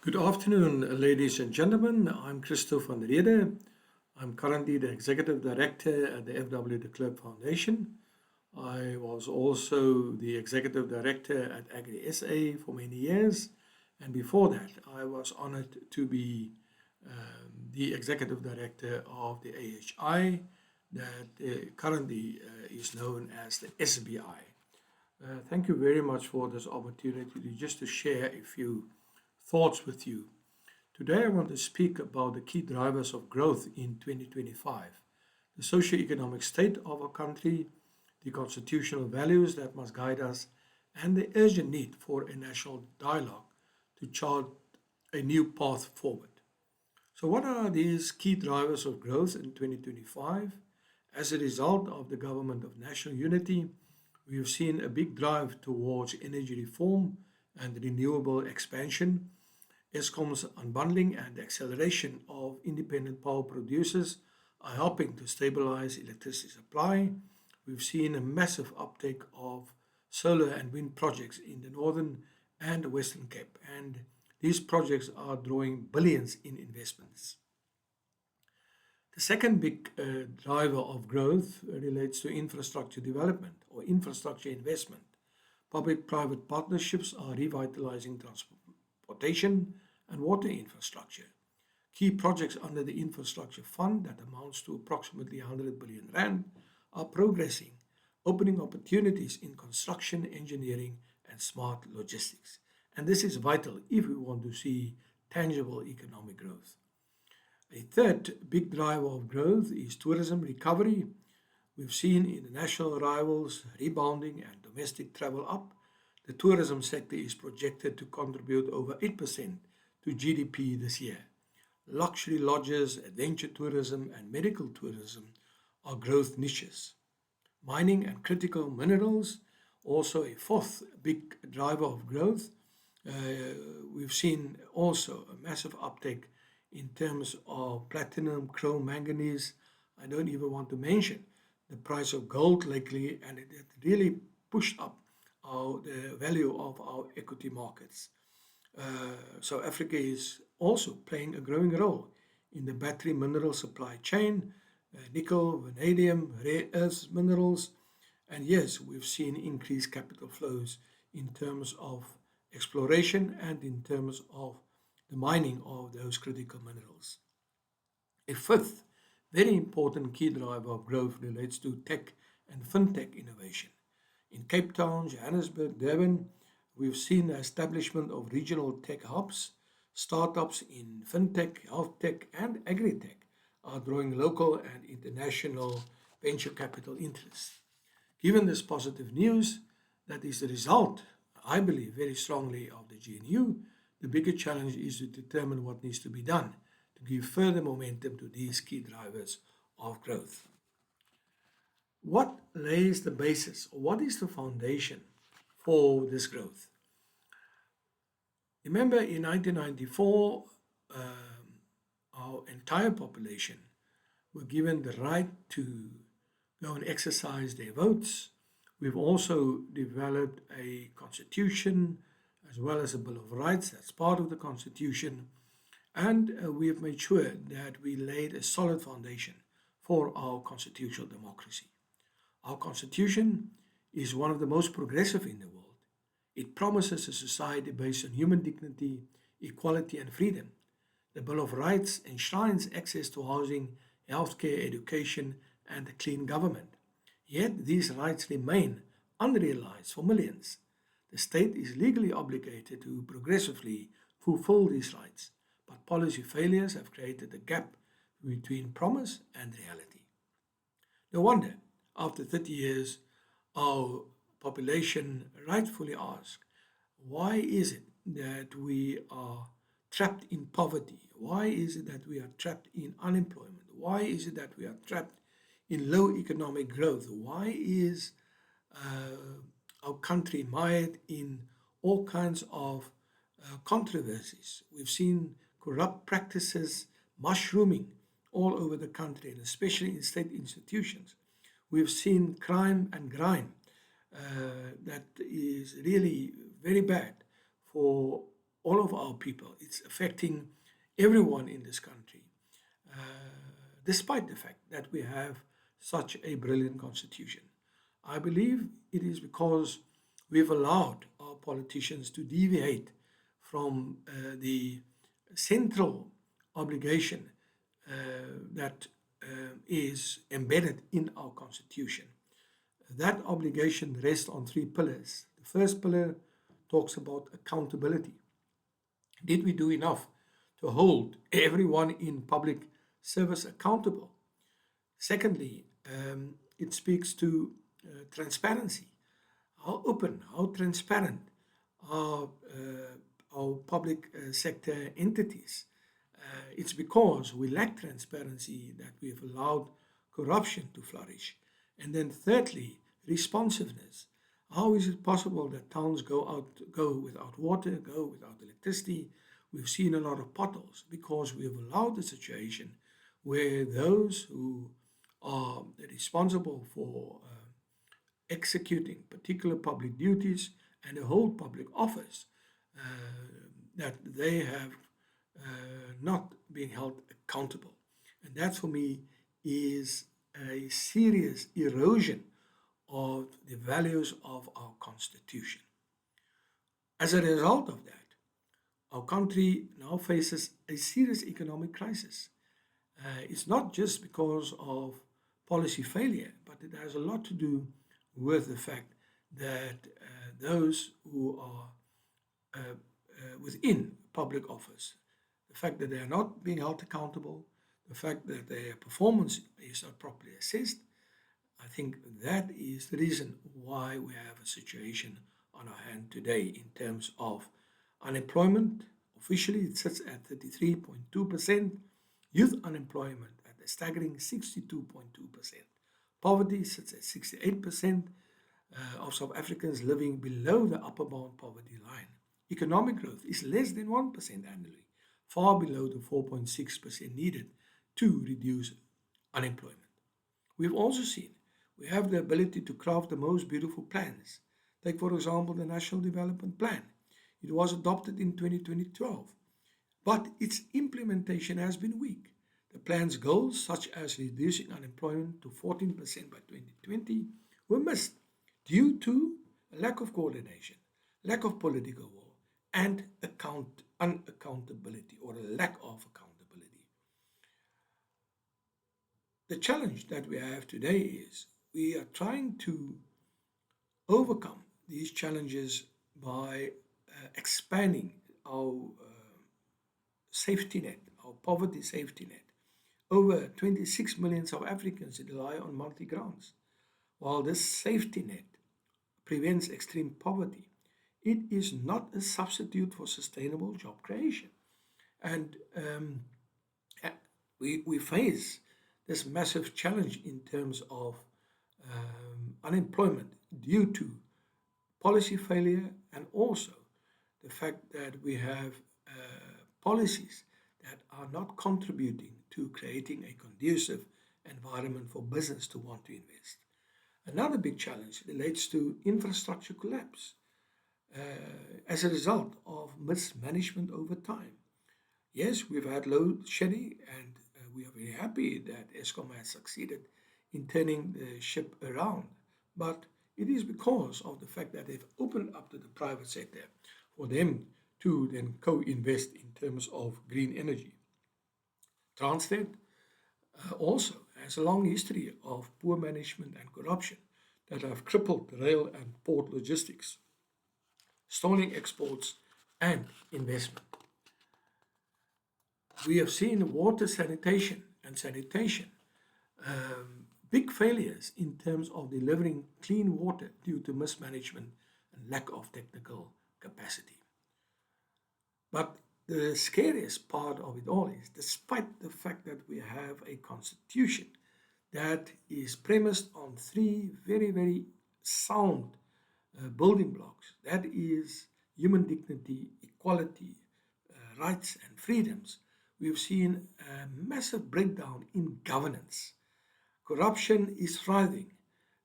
Good afternoon, ladies and gentlemen. I'm Christo van Rede. I'm currently the Executive Director at the F.W. de Klerk Foundation. I was also the Executive Director at Agri SA for many years, and before that, I was honored to be the Executive Director of the AHI that currently is known as the SBI. Thank you very much for this opportunity to share a few thoughts with you. Today, I want to speak about the key drivers of growth in 2025, the socio-economic state of our country, the constitutional values that must guide us, and the urgent need for a national dialogue to chart a new path forward. So, what are these key drivers of growth in 2025? As a result of the government of national unity, we have seen a big drive towards energy reform and renewable expansion. Eskom's unbundling and acceleration of independent power producers are helping to stabilize electricity supply. We've seen a massive uptake of solar and wind projects in the Northern and Western Cape, and these projects are drawing billions in investments. The second big driver of growth relates to infrastructure development or infrastructure investment. Public private partnerships are revitalizing transportation and water infrastructure. Key projects under the Infrastructure Fund, that amounts to approximately 100 billion rand, are progressing, opening opportunities in construction, engineering, and smart logistics. And this is vital if we want to see tangible economic growth. A third big driver of growth is tourism recovery. We've seen international arrivals rebounding and domestic travel up. The tourism sector is projected to contribute over 8% to GDP this year. Luxury lodges, adventure tourism, and medical tourism are growth niches. Mining and critical minerals, also a fourth big driver of growth. Uh, we've seen also a massive uptake in terms of platinum, chrome, manganese. I don't even want to mention the price of gold lately, and it really pushed up the value of our equity markets. So Africa is also playing a growing role in the battery mineral supply chain, nickel, vanadium, rare earths minerals, and yes, we've seen increased capital flows in terms of exploration and in terms of the mining of those critical minerals. A fifth very important key driver of growth relates to tech and fintech innovation. In Cape Town, Johannesburg, Durban, we've seen the establishment of regional tech hubs. Startups in fintech, health tech, and agri-tech are drawing local and international venture capital interests. Given this positive news, that is the result, I believe very strongly, of the GNU, the bigger challenge is to determine what needs to be done to give further momentum to these key drivers of growth. What lays the basis, or what is the foundation for this growth? Remember, in 1994, our entire population were given the right to go and exercise their votes. We've also developed a constitution as well as a Bill of Rights that's part of the constitution. And we have made sure that we laid a solid foundation for our constitutional democracy. Our constitution is one of the most progressive in the world. It promises a society based on human dignity, equality, and freedom. The Bill of Rights enshrines access to housing, healthcare, education, and a clean government. Yet these rights remain unrealized for millions. The state is legally obligated to progressively fulfill these rights, but policy failures have created a gap between promise and reality. No wonder, after 30 years, our population rightfully asks, why is it that we are trapped in poverty? Why is it that we are trapped in unemployment? Why is it that we are trapped in low economic growth? Why is our country mired in all kinds of controversies? We've seen corrupt practices mushrooming all over the country, and especially in state institutions. We've seen crime and grime that is really very bad for all of our people. It's affecting everyone in this country, despite the fact that we have such a brilliant constitution. I believe it is because we've allowed our politicians to deviate from the central obligation that is embedded in our constitution. That obligation rests on three pillars. The first pillar talks about accountability. Did we do enough to hold everyone in public service accountable? Secondly, it speaks to transparency. How open, how transparent are our public sector entities? It's because we lack transparency that we have allowed corruption to flourish. And then thirdly, responsiveness. How is it possible that towns go without water, go without electricity? We've seen a lot of potholes because we have allowed a situation where those who are responsible for executing particular public duties and hold public office, that they have not being held accountable. And that for me is a serious erosion of the values of our constitution. As a result of that, our country now faces a serious economic crisis. It's not just because of policy failure, but it has a lot to do with the fact that those who are within public office, the fact that they are not being held accountable, the fact that their performance is not properly assessed, I think that is the reason why we have a situation on our hand today in terms of unemployment. Officially, it sits at 33.2%, youth unemployment at a staggering 62.2%. Poverty sits at 68% of South Africans living below the upper bound poverty line. Economic growth is less than 1% annually, far below the 4.6% needed to reduce unemployment. We've also seen we have the ability to craft the most beautiful plans. Take, for example, the National Development Plan. It was adopted in 2012, but its implementation has been weak. The plan's goals, such as reducing unemployment to 14% by 2020, were missed due to a lack of coordination, lack of political will, and unaccountability or a lack of accountability. The challenge that we have today is we are trying to overcome these challenges by expanding our safety net, our poverty safety net. Over 26 million South Africans rely on monthly grants. While this safety net prevents extreme poverty, it is not a substitute for sustainable job creation. And we face this massive challenge in terms of unemployment due to policy failure and also the fact that we have policies that are not contributing to creating a conducive environment for business to want to invest. Another big challenge relates to infrastructure collapse as a result of mismanagement over time. Yes, we've had load shedding, and we are very happy that Eskom has succeeded in turning the ship around. But it is because of the fact that they've opened up to the private sector for them to then co-invest in terms of green energy. Transnet also has a long history of poor management and corruption that have crippled rail and port logistics, stalling exports and investment. We have seen water sanitation and sanitation big failures in terms of delivering clean water due to mismanagement and lack of technical capacity. But the scariest part of it all is, despite the fact that we have a constitution that is premised on three very, very sound building blocks, that is human dignity, equality, rights, and freedoms, we've seen a massive breakdown in governance. Corruption is thriving.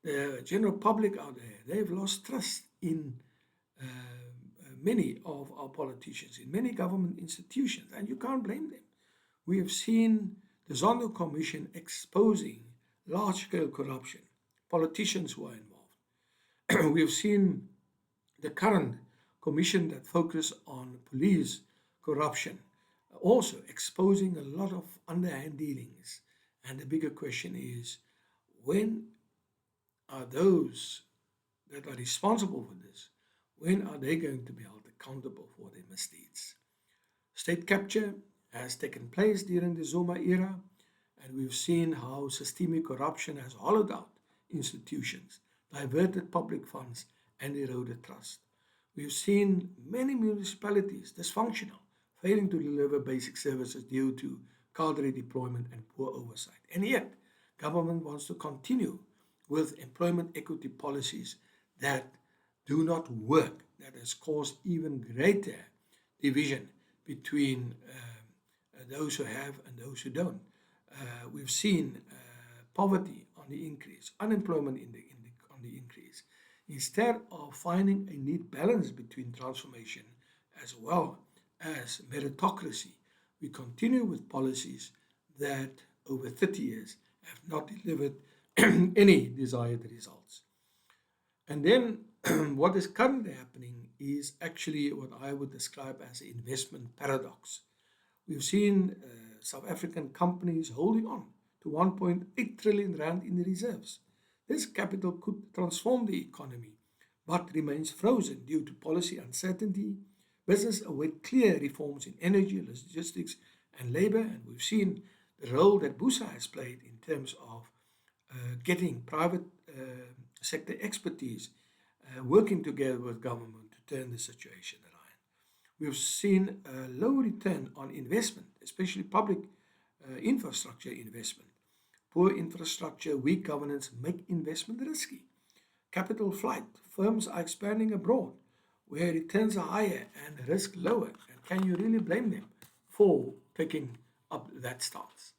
The general public out there, they've lost trust in many of our politicians in many government institutions, and you can't blame them. We have seen the Zondo Commission exposing large-scale corruption, politicians who are involved. We have seen the current commission that focus on police corruption, also exposing a lot of underhand dealings. And the bigger question is, when are those that are responsible for this, when are they going to be held accountable for their misdeeds? State capture has taken place during the Zuma era, and we've seen how systemic corruption has hollowed out institutions, diverted public funds, and eroded trust. We've seen many municipalities dysfunctional, failing to deliver basic services due to cadre deployment and poor oversight. And yet, government wants to continue with employment equity policies that do not work, that has caused even greater division between those who have and those who don't. We've seen poverty on the increase, unemployment on the increase. Instead of finding a neat balance between transformation as well as meritocracy, we continue with policies that over 30 years have not delivered any desired results. And then what is currently happening is actually what I would describe as an investment paradox. We've seen South African companies holding on to 1.8 trillion rand in the reserves. This capital could transform the economy, but remains frozen due to policy uncertainty. Business await clear reforms in energy, logistics, and labor, and we've seen the role that BUSA has played in terms of getting private sector expertise working together with government to turn the situation around. We've seen a low return on investment, especially public infrastructure investment. Poor infrastructure, weak governance make investment risky. Capital flight, firms are expanding abroad where returns are higher and risk lower. And can you really blame them for taking up that stance?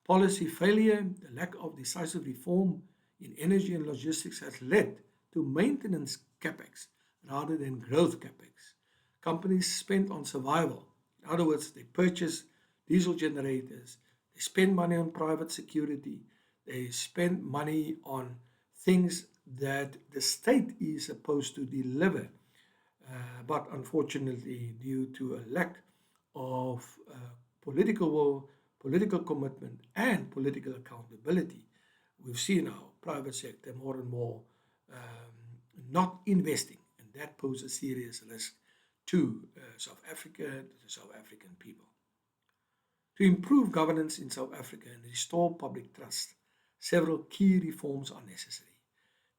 Policy failure, the lack of decisive reform in energy and logistics has led to maintenance capex rather than growth capex. Companies spend on survival. In other words, they purchase diesel generators, they spend money on private security, they spend money on things that the state is supposed to deliver. But unfortunately, due to a lack of political will, political commitment, and political accountability, we've seen our private sector more and more not investing, and that poses a serious risk to South Africa, to the South African people. To improve governance in South Africa and restore public trust, several key reforms are necessary.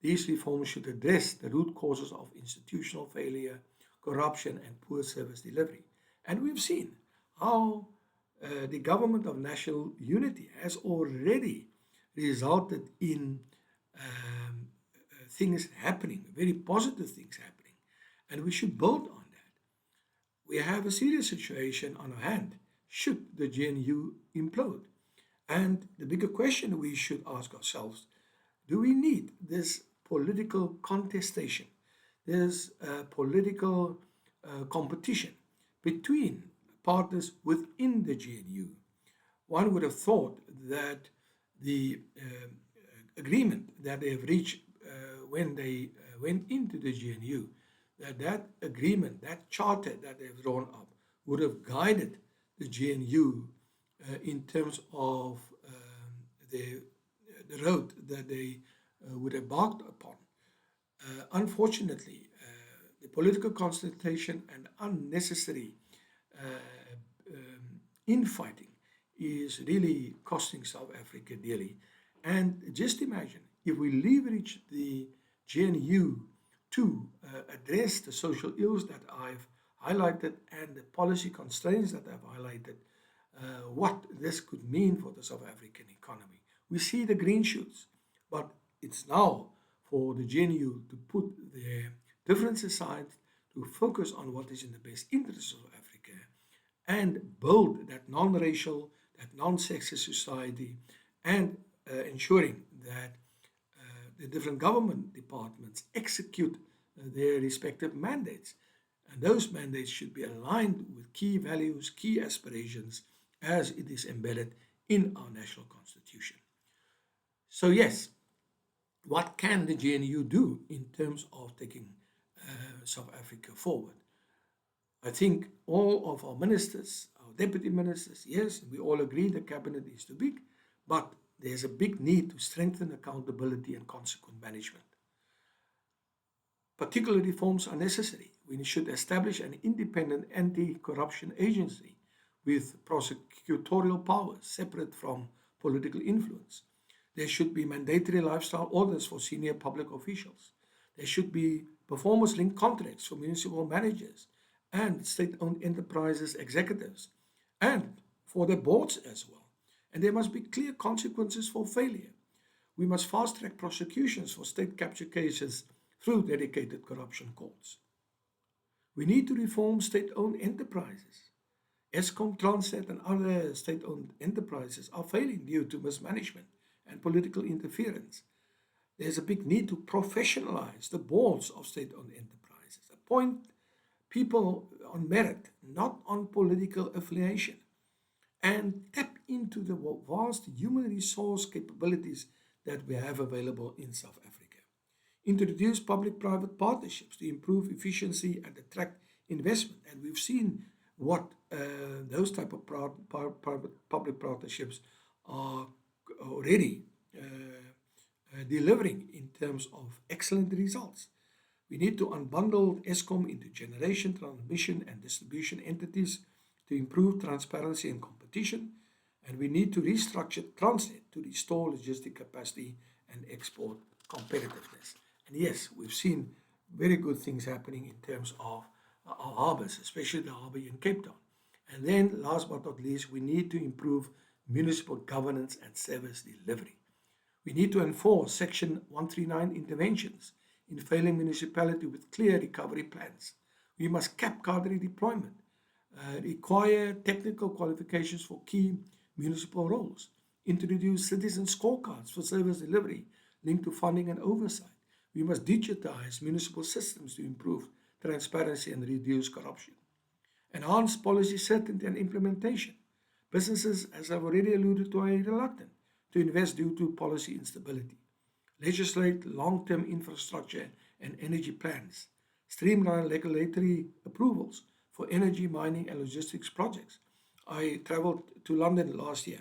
These reforms should address the root causes of institutional failure, corruption, and poor service delivery. And we've seen how the government of national unity has already resulted in things happening, very positive things happening, and we should build on that. We have a serious situation on our hand should the GNU implode. And the bigger question we should ask ourselves, do we need this political contestation, this political competition between partners within the GNU? One would have thought that the agreement that they have reached when they went into the GNU, that agreement, that charter that they've drawn up, would have guided the GNU in terms of the road that they would have embarked upon. Unfortunately, the political consultation and unnecessary infighting is really costing South Africa dearly. And just imagine if we leverage the GNU to address the social ills that I've highlighted and the policy constraints that I've highlighted, what this could mean for the South African economy. We see the green shoots, but it's now for the GNU to put their differences aside, to focus on what is in the best interest of Africa and build that non-racial, that non-sexist society, and ensuring that the different government departments execute their respective mandates. And those mandates should be aligned with key values, key aspirations, as it is embedded in our national constitution. So, yes, what can the GNU do in terms of taking South Africa forward? I think all of our ministers, our deputy ministers, yes, we all agree the cabinet is too big, but there's a big need to strengthen accountability and consequent management. Particular reforms are necessary. We should establish an independent anti-corruption agency with prosecutorial powers separate from political influence. There should be mandatory lifestyle orders for senior public officials. There should be performance-linked contracts for municipal managers and state-owned enterprises executives and for their boards as well. And there must be clear consequences for failure. We must fast-track prosecutions for state capture cases through dedicated corruption courts. We need to reform state-owned enterprises. Eskom, Transnet, and other state-owned enterprises are failing due to mismanagement and political interference. There's a big need to professionalize the boards of state-owned enterprises, appoint people on merit, not on political affiliation, and tap into the vast human resource capabilities that we have available in South Africa. Introduce public-private partnerships to improve efficiency and attract investment. And we've seen what those type of public partnerships are already delivering in terms of excellent results. We need to unbundle Eskom into generation, transmission, and distribution entities to improve transparency and competition. And we need to restructure Transnet to restore logistic capacity and export competitiveness. And yes, we've seen very good things happening in terms of our harbors, especially the harbor in Cape Town. And then, last but not least, we need to improve municipal governance and service delivery. We need to enforce Section 139 interventions in failing municipality with clear recovery plans. We must cap cadre deployment, require technical qualifications for key municipal roles, introduce citizen scorecards for service delivery linked to funding and oversight. We must digitize municipal systems to improve transparency and reduce corruption. Enhance policy certainty and implementation. Businesses, as I've already alluded to, are reluctant to invest due to policy instability. Legislate long-term infrastructure and energy plans. Streamline regulatory approvals for energy, mining, and logistics projects. I traveled to London last year,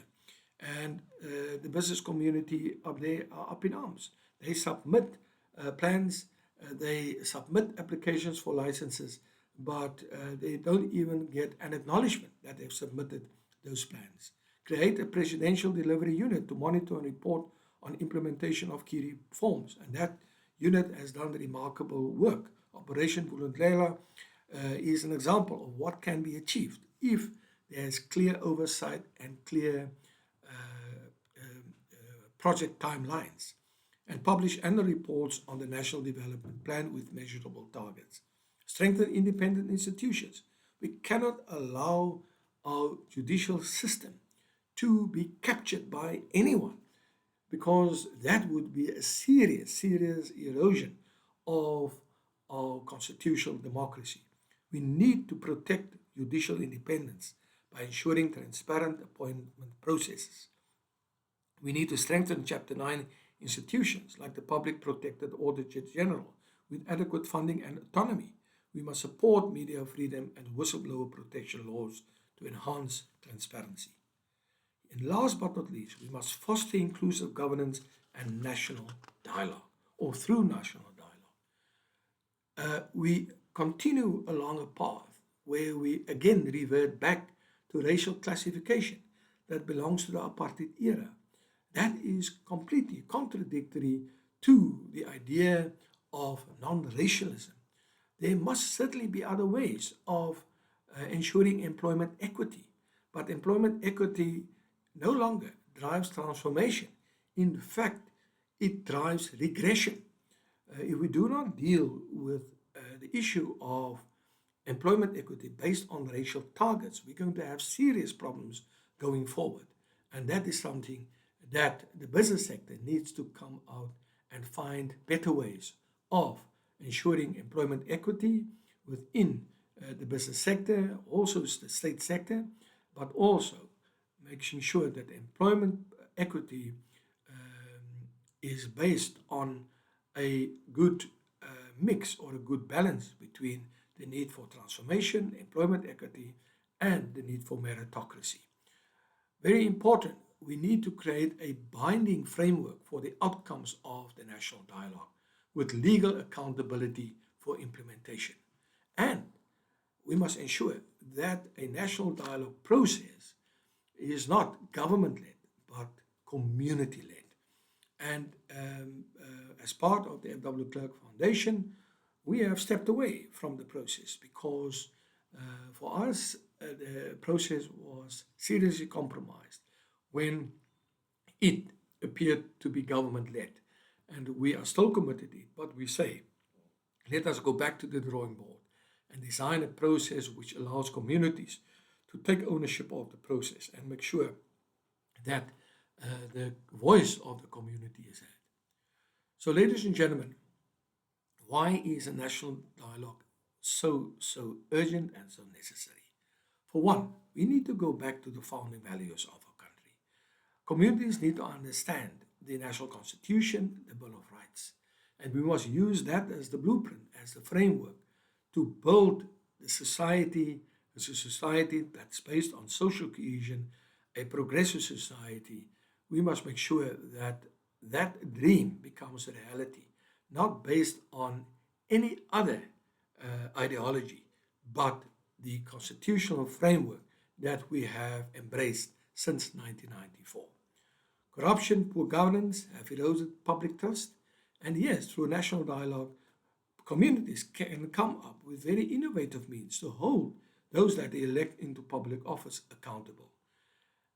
and the business community up there are up in arms. They submit plans, they submit applications for licenses, but they don't even get an acknowledgement that they've submitted those plans. Create a presidential delivery unit to monitor and report on implementation of key reforms, and that unit has done remarkable work. Operation Vulindlela is an example of what can be achieved if there's clear oversight and clear project timelines, and publish annual reports on the National Development Plan with measurable targets. Strengthen independent institutions. We cannot allow our judicial system to be captured by anyone, because that would be a serious erosion of our constitutional democracy. We need to protect judicial independence by ensuring transparent appointment processes. We need to strengthen Chapter 9 institutions like the Public Protected Auditor General with adequate funding and autonomy. We must support media freedom and whistleblower protection laws to enhance transparency. And last but not least, we must foster inclusive governance and national dialogue, or through national dialogue. We continue along a path where we again revert back to racial classification that belongs to the apartheid era. That is completely contradictory to the idea of non-racialism. There must certainly be other ways of ensuring employment equity, but employment equity no longer drives transformation. In fact, it drives regression. If we do not deal with the issue of employment equity based on racial targets, we're going to have serious problems going forward. And that is something that the business sector needs to come out and find better ways of ensuring employment equity within the business sector, also the state sector, but also making sure that employment equity is based on a good mix or a good balance between the need for transformation, employment equity, and the need for meritocracy. Very important, we need to create a binding framework for the outcomes of the national dialogue with legal accountability for implementation. And we must ensure that a national dialogue process is not government-led, but community-led. And as part of the F.W. Clerk Foundation, we have stepped away from the process because for us, the process was seriously compromised when it appeared to be government-led. And we are still committed to it, but we say, let us go back to the drawing board and design a process which allows communities to take ownership of the process and make sure that the voice of the community is heard. So, ladies and gentlemen, why is a national dialogue so urgent and so necessary? For one, we need to go back to the founding values of our country. Communities need to understand the national constitution, the Bill of Rights, and we must use that as the blueprint, as the framework to build the society as a society that's based on social cohesion, a progressive society. We must make sure that that dream becomes a reality, not based on any other ideology, but the constitutional framework that we have embraced since 1994. Corruption, poor governance have eroded public trust, and yes, through national dialogue, communities can come up with very innovative means to hold those that they elect into public office accountable.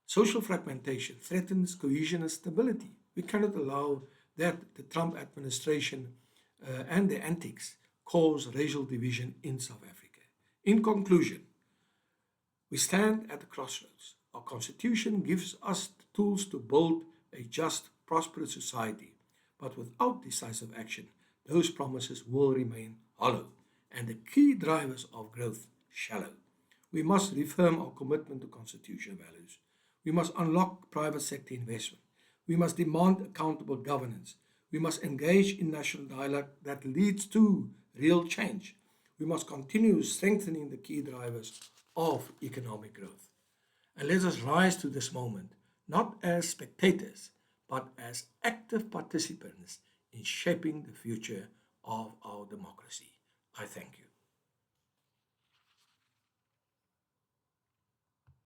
Social fragmentation threatens cohesion and stability. We cannot allow that the Trump administration and their antics cause racial division in South Africa. In conclusion, we stand at the crossroads. Our constitution gives us the tools to build a just, prosperous society, but without decisive action, those promises will remain hollow and the key drivers of growth shallow. We must reaffirm our commitment to constitutional values. We must unlock private sector investment. We must demand accountable governance. We must engage in national dialogue that leads to real change. We must continue strengthening the key drivers of economic growth. And let us rise to this moment, not as spectators, but as active participants in shaping the future of our democracy. I thank you.